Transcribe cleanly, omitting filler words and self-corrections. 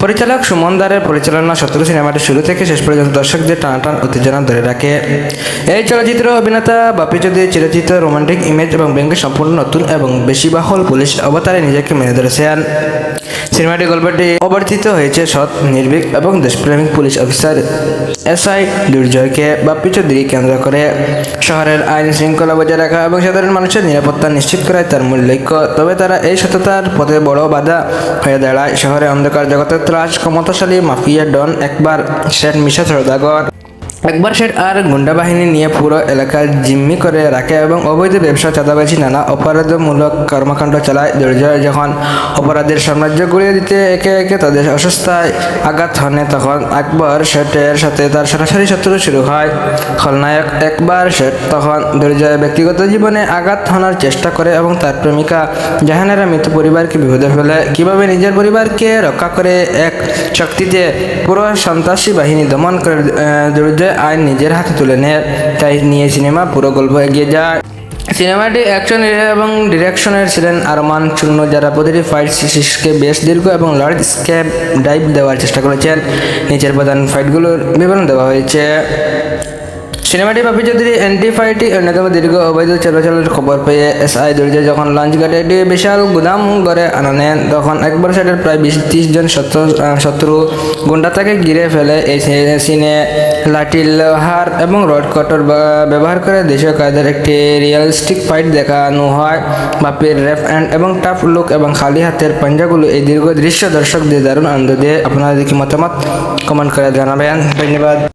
পরিচালক সুমন দারের পরিচালনা শত্রু সিনেমাটি শুরু থেকে শেষ পর্যন্ত দর্শকদের টানাটান উত্তেজনা ধরে রাখে। এই চলচ্চিত্র অভিনেতা বাপি চৌধুরী চিরচিত রোমান্টিক ইমেজ এবং ব্যঙ্গে সম্পূর্ণ নতুন এবং বেশি বাহুল পুলিশ অবতারে নিজেকে মেনে ধরেছেন। সিনেমাটির গল্পটি অবর্তিত হয়েছে সৎ, নির্ভীক এবং দেশপ্রেমিক পুলিশ অফিসার এসআই দুর্জয়কে বাপ্পি চৌধুরী কেন্দ্র করে। শহরের আইন শৃঙ্খলা বজায় রাখা এবং সাধারণ মানুষের নিরাপত্তা নিশ্চিত করাই তার মূল লক্ষ্য। তবে তারা এই সততার পথে বড় বাধা হয়ে দাঁড়ায় শহরে অন্ধকার জগতের ত্রাস ক্ষমতাশালী মাফিয়া ডন একবার শেঠ মিশা সওদাগর একবার শেঠ আর গুন্ডা বাহিনী নিয়ে পুরো এলাকা জিম্মি করে রাখে এবং অবৈধ ব্যবসা, চাঁদাবাজি, নানা অপরাধমূলক কর্মকাণ্ড চালায়। দুর্জয় যখন অপরাধের সাম্রাজ্য গড়িয়ে দিতে একে একে তাদের অসুস্থায় আঘাত হানে, তখন একবার শেঠের সাথে তার সরাসরি শত্রু শুরু হয়। খলনায়ক একবার শেঠ তখন দুর্জয়ের ব্যক্তিগত জীবনে আঘাত হানার চেষ্টা করে এবং তার প্রেমিকা জাহানারা মৃত পরিবারকে বিপদে ফেলে। কিভাবে নিজের পরিবারকে রক্ষা করে এক শক্তিতে পুরো সন্ত্রাসী বাহিনী দমন করে দুর্জয় আইন নিজের হাতে তুলে নেয়, তাই নিয়ে সিনেমা পুরো গল্প এগিয়ে যায়। সিনেমাটি অ্যাকশন এবং ডিরেকশনের ছিলেন আরমান চূর্ণ, যারা প্রতিটি ফাইট শেষকে বেশ দীর্ঘ এবং লার্জ স্কেপ ডাইভ দেওয়ার চেষ্টা করেছেন। নিচের প্রধান ফাইটগুলোর বিবরণ দেওয়া হয়েছে। সিনেমাটি বাপি চৌধুরী অ্যান্টি ফাইটটি অন্যতম দীর্ঘ অবৈধ চলাচলের খবর পেয়ে এসআই দুর্জয় যখন লঞ্চ ঘাটে একটি বিশাল গুদাম গড়ে আনা নেন, তখন একবার সাইডের প্রায় 20-30 জন শত্রু গুন্ডা তাকে ঘিরে ফেলে। এই সিনে লাঠি, লোহার এবং রড কটর ব্যবহার করে দেশীয় কায়দার একটি রিয়েলিস্টিক ফাইট দেখানো হয়। বাপির রেফ হ্যান্ড এবং টাফ লুক এবং খালি হাতের পাঞ্জাগুলো এই দীর্ঘ দৃশ্য দর্শকদের দারুণ আনন্দ দেয়। আপনারা দেখি মতামত কমেন্ট করে জানাবেন। ধন্যবাদ।